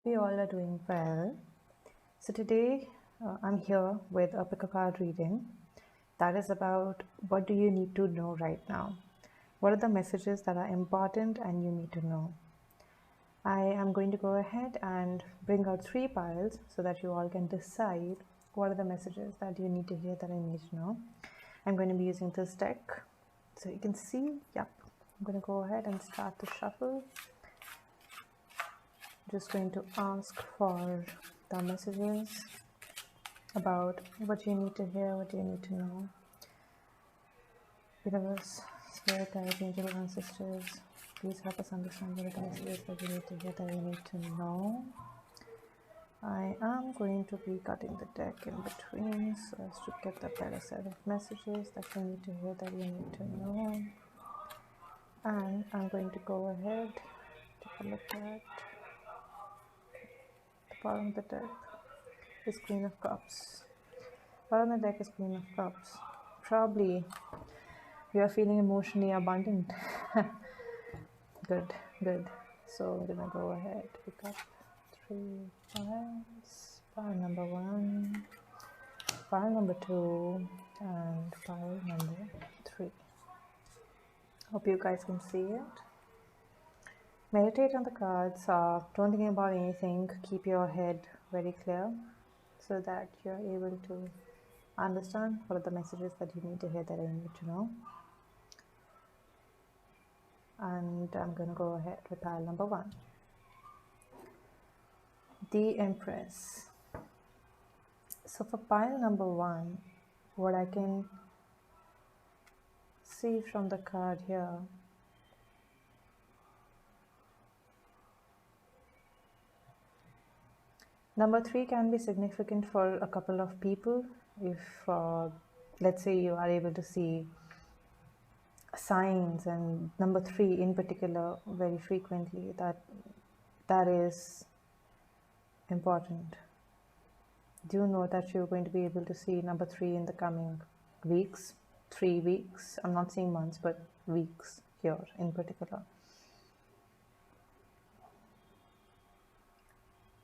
We all are doing well. So today I'm here with a pick a card reading that is about what do you need to know right now? What are the messages that are important and you need to know? I am going to go ahead and bring out three piles so that you all can decide what are the messages that you need to hear that I need to know. I'm going to be using this deck so you can see. Yep. I'm going to go ahead and start the shuffle. Just going to ask for the messages about what you need to hear, what you need to know. Universe, Spirit, Guides, Angel Ancestors, please help us understand what are the messages that we need to hear, that we need to know. I am going to be cutting the deck in between so as to get the better set of messages that you need to hear, that you need to know. And I'm going to go ahead, take a look at the bottom of the deck is Queen of Cups. Bottom of the deck is Queen of Cups. Probably you are feeling emotionally abundant. Good, good. So we're gonna go ahead, pick up three piles. Pile number one, pile number two, and pile number three. Hope you guys can see it. Meditate on the cards. Don't think about anything. Keep your head very clear so that you're able to understand what are the messages that you need to hear, that I need to know. And I'm going to go ahead with pile number one. The Empress. So for pile number one, what I can see from the card here, number three can be significant for a couple of people. If let's say you are able to see signs, and number three in particular very frequently, that is important. Do know that you're going to be able to see number three in the coming weeks, 3 weeks. I'm not saying months, but weeks here in particular.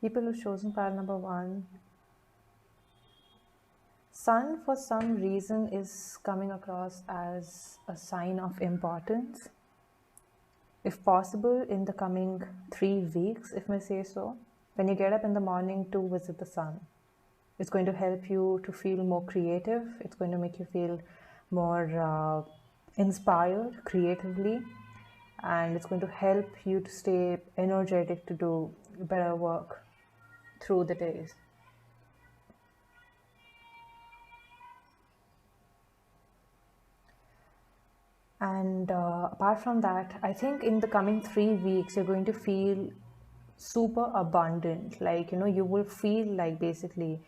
People who've chosen pile number one, Sun for some reason is coming across as a sign of importance. If possible, in the coming 3 weeks, if I say so, when you get up in the morning to visit the sun, it's going to help you to feel more creative. It's going to make you feel more inspired creatively, and it's going to help you to stay energetic to do better work through the days. And apart from that, I think in the coming 3 weeks, you're going to feel super abundant. Like, you will feel like basically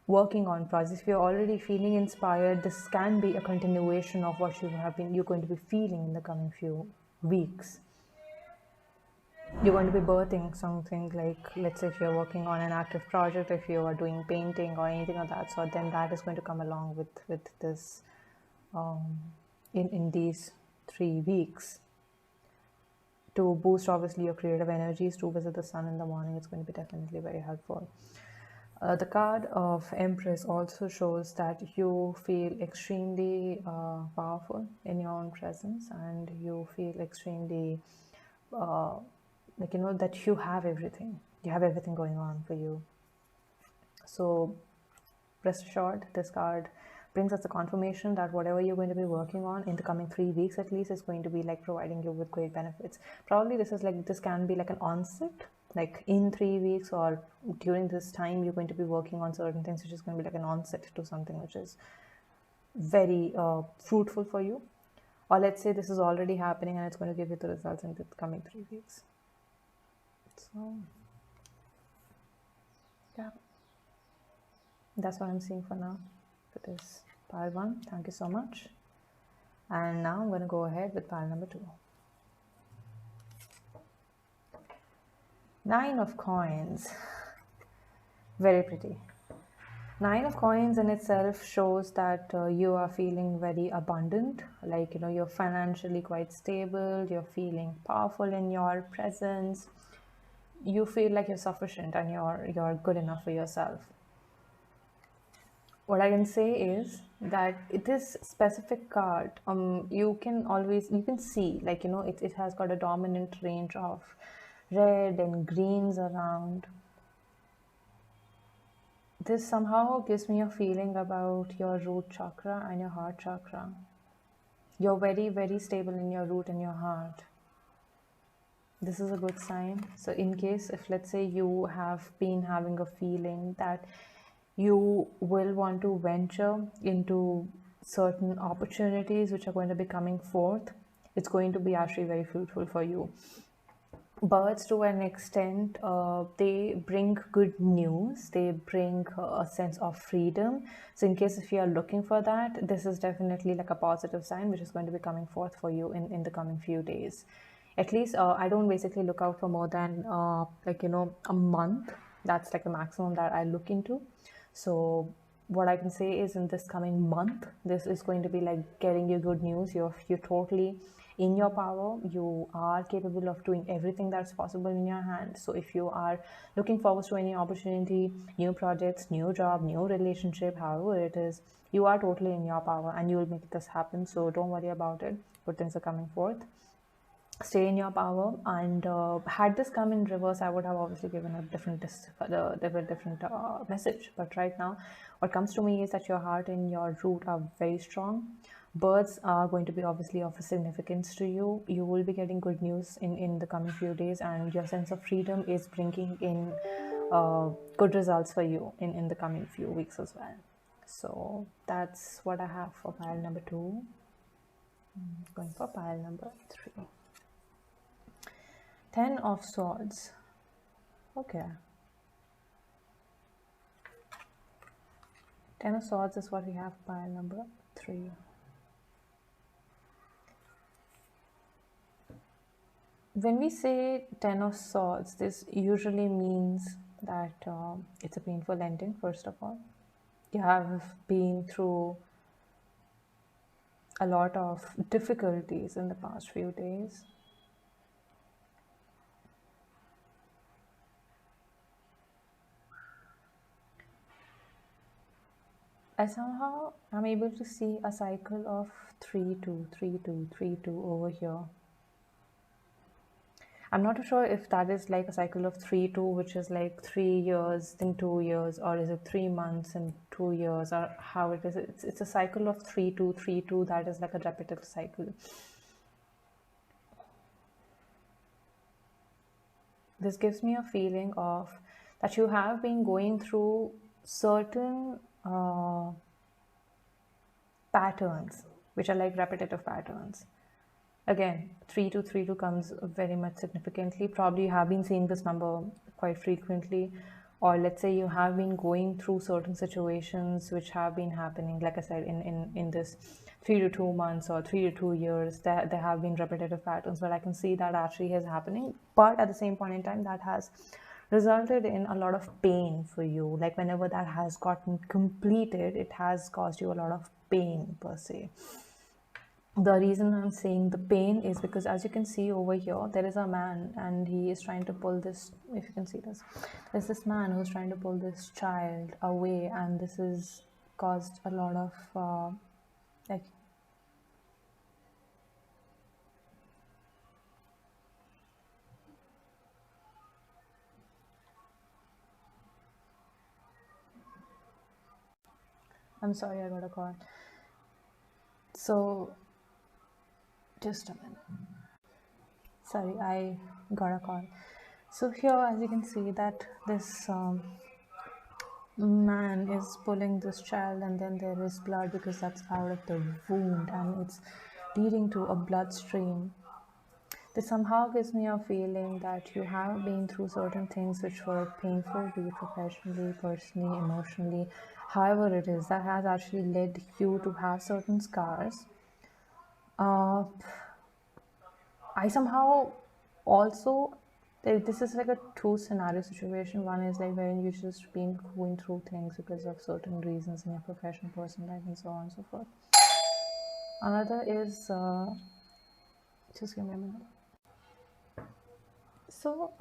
working on projects. If you're already feeling inspired, this can be a continuation of what you're going to be feeling in the coming few weeks. You're going to be birthing something, like, let's say if you're working on an active project, if you are doing painting or anything of that sort, then that is going to come along with this in these 3 weeks to boost obviously your creative energies. To visit the sun in the morning, it's going to be definitely very helpful. The card of Empress also shows that you feel extremely powerful in your own presence, and you feel extremely that you have everything going on for you. So rest assured, this card brings us the confirmation that whatever you're going to be working on in the coming 3 weeks at least is going to be like providing you with great benefits. Probably this can be like an onset, like in 3 weeks or during this time you're going to be working on certain things, which is going to be like an onset to something which is very fruitful for you. Or let's say this is already happening and it's going to give you the results in the coming 3 weeks. So yeah, that's what I'm seeing for now for this pile one. Thank you so much. And now I'm going to go ahead with pile number two. 9 of coins. Very pretty. 9 of coins in itself shows that you are feeling very abundant, like you're financially quite stable, you're feeling powerful in your presence, you feel like you're sufficient and you're good enough for yourself. What I can say is that this specific card, you can see, like, it has got a dominant range of red and greens around. This somehow gives me a feeling about your root chakra and your heart chakra. You're very, very stable in your root and your heart. This is a good sign. So in case, if let's say you have been having a feeling that you will want to venture into certain opportunities which are going to be coming forth, it's going to be actually very fruitful for you. Birds, to an extent, they bring good news, they bring a sense of freedom. So in case if you are looking for that, this is definitely like a positive sign which is going to be coming forth for you in the coming few days. At least I don't basically look out for more than a month. That's like the maximum that I look into. So what I can say is, in this coming month, this is going to be like getting you good news. You're totally in your power. You are capable of doing everything that's possible in your hand. So if you are looking forward to any opportunity, new projects, new job, new relationship, however it is, you are totally in your power and you will make this happen. So don't worry about it. Good things are coming forth. Stay in your power. And had this come in reverse, I would have obviously given a different message. But right now, what comes to me is that your heart and your root are very strong. Birds are going to be obviously of significance to you. You will be getting good news in the coming few days, and your sense of freedom is bringing in good results for you in the coming few weeks as well. So that's what I have for pile number 2. Going for pile number 3. 10 of Swords. Okay. 10 of Swords is what we have, pile number 3. When we say 10 of Swords, this usually means that it's a painful ending, first of all. You have been through a lot of difficulties in the past few days. I somehow am able to see a cycle of 3-2, 3-2, 3-2 over here. I'm not sure if that is like a cycle of 3-2, which is like 3 years, then 2 years, or is it 3 months and 2 years, or how it is. It's a cycle of 3-2, 3-2, that is like a repetitive cycle. This gives me a feeling of that you have been going through certain patterns, which are like repetitive patterns. Again, 3-2 comes very much significantly. Probably you have been seeing this number quite frequently, or let's say you have been going through certain situations which have been happening, like I said, in this 3 to 2 months or 3 to 2 years. There have been repetitive patterns, but I can see that actually is happening. But at the same point in time, that has resulted in a lot of pain for you. Like whenever that has gotten completed, it has caused you a lot of pain per se. The reason I'm saying the pain is because, as you can see over here, there is a man and he is trying to pull this. If you can see this, there's this man who's trying to pull this child away, and this has caused a lot of like, I'm sorry, I got a call. So just a minute. Sorry, I got a call. So here, as you can see, that this man is pulling this child, and then there is blood because that's out of the wound and it's leading to a bloodstream. This somehow gives me a feeling that you have been through certain things which were painful, be it professionally, personally, emotionally, however it is, that has actually led you to have certain scars. I somehow also, this is like a two scenario situation. One is like when you just been going through things because of certain reasons in your profession, personal life, and so on and so forth. Another is just give me a minute. So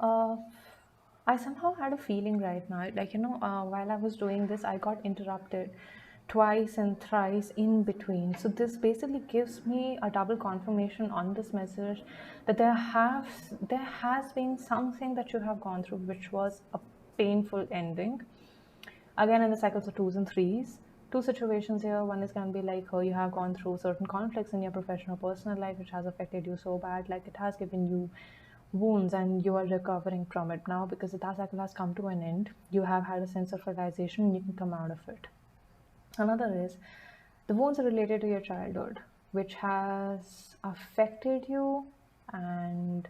I somehow had a feeling right now, like, while I was doing this, I got interrupted twice and thrice in between. So this basically gives me a double confirmation on this message that there has been something that you have gone through which was a painful ending. Again, in the cycles of twos and threes, two situations here. One is going to be like, oh, you have gone through certain conflicts in your professional personal life which has affected you so bad, like it has given you wounds and you are recovering from it now because that cycle has come to an end. You have had a sense of realization and you can come out of it. Another is the wounds are related to your childhood, which has affected you and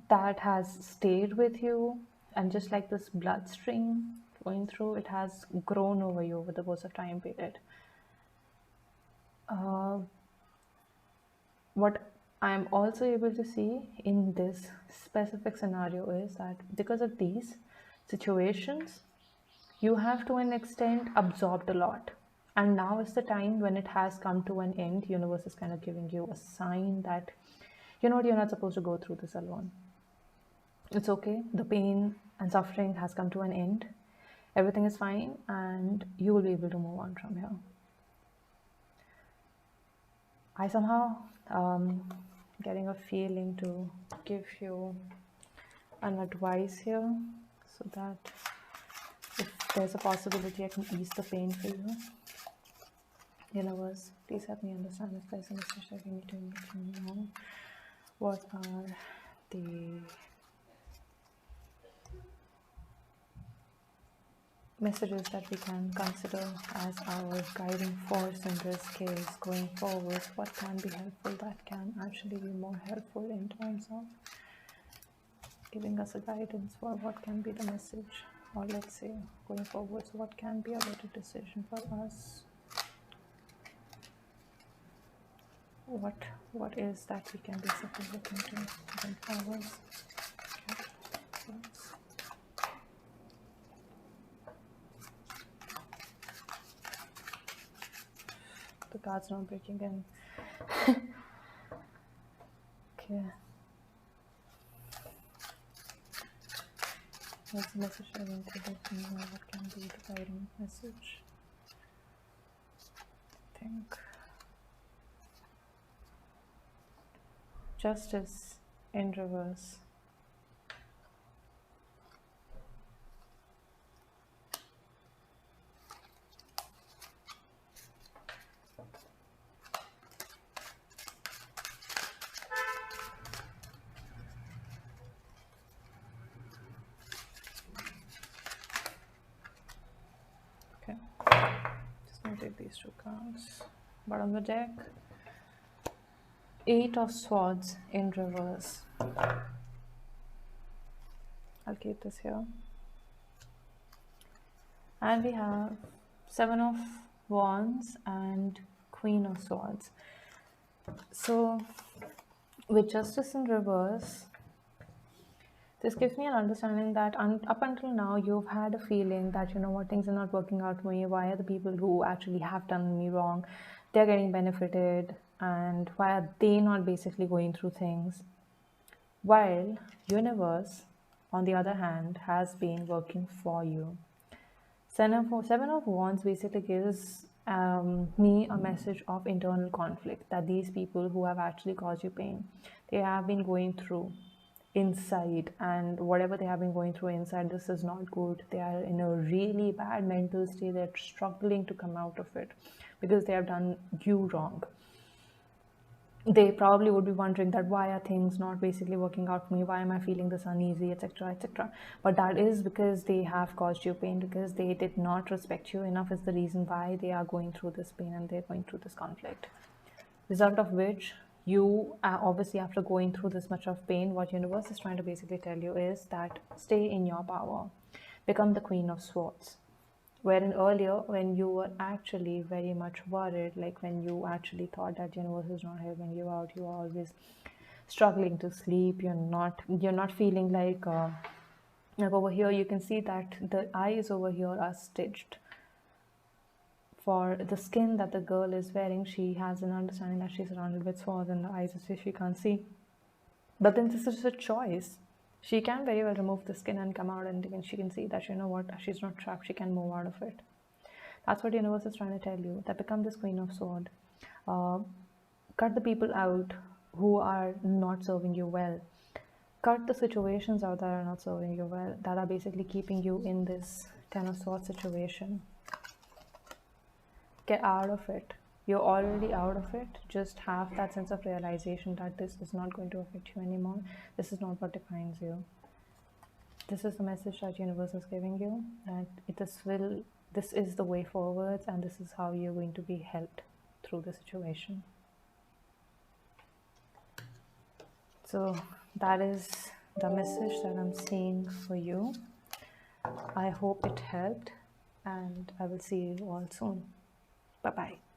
that has stayed with you. And just like this bloodstream going through, it has grown over you over the course of time period. Uh, what I'm also able to see in this specific scenario is that because of these situations, you have to an extent absorbed a lot. And now is the time when it has come to an end. Universe is kind of giving you a sign that you know what, you're not supposed to go through this alone. It's okay. The pain and suffering has come to an end. Everything is fine and you will be able to move on from here. I somehow getting a feeling to give you an advice here so that if there's a possibility I can ease the pain for you. Universe, please help me understand if there's a message that you need to know. What are the messages that we can consider as our guiding force in this case going forward? What can be helpful that can actually be more helpful in terms of giving us a guidance for what can be the message, or let's say going forward, so what can be a better decision for us? What is that we can basically look into going forward? Okay. So the card's not breaking in. Okay. What's the message I want to let me know? What can be the guiding message? I think justice in reverse. Okay, just gonna take these two cards. Bottom of the deck, Eight of Swords in reverse. I'll keep this here. And we have Seven of Wands and Queen of Swords. So with Justice in reverse, this gives me an understanding that up until now you've had a feeling that, you know what, things are not working out for me. Why are the people who actually have done me wrong, they're getting benefited, and why are they not basically going through things? While universe, on the other hand, has been working for you. Seven of Wands basically gives me a message of internal conflict, that these people who have actually caused you pain, they have been going through inside, and whatever they have been going through inside, this is not good. They are in a really bad mental state. They're struggling to come out of it because they have done you wrong. They probably would be wondering that why are things not basically working out for me, why am I feeling this uneasy, etc, etc. But that is because they have caused you pain, because they did not respect you enough is the reason why they are going through this pain and they're going through this conflict. Result of which, you obviously, after going through this much of pain, what universe is trying to basically tell you is that stay in your power, become the Queen of Swords. Wherein earlier, when you were actually very much worried, like when you actually thought that universe is not helping you out, you are always struggling to sleep, you're not feeling like over here you can see that the eyes over here are stitched. For the skin that the girl is wearing, she has an understanding that she's surrounded with swords and the eyes as if she can't see. But then this is a choice. She can very well remove the skin and come out, and she can see that, you know what, she's not trapped, she can move out of it. That's what universe is trying to tell you, that become this queen of sword. uh, Cut the people out who are not serving you well. Cut the situations out that are not serving you well, that are basically keeping you in this ten of swords situation. Get out of it. You're already out of it. Just have that sense of realization that this is not going to affect you anymore. This is not what defines you. This is the message that universe is giving you, that this is the way forward, and this is how you're going to be helped through the situation. So that is the message that I'm seeing for you. I hope it helped, and I will see you all soon. Bye bye.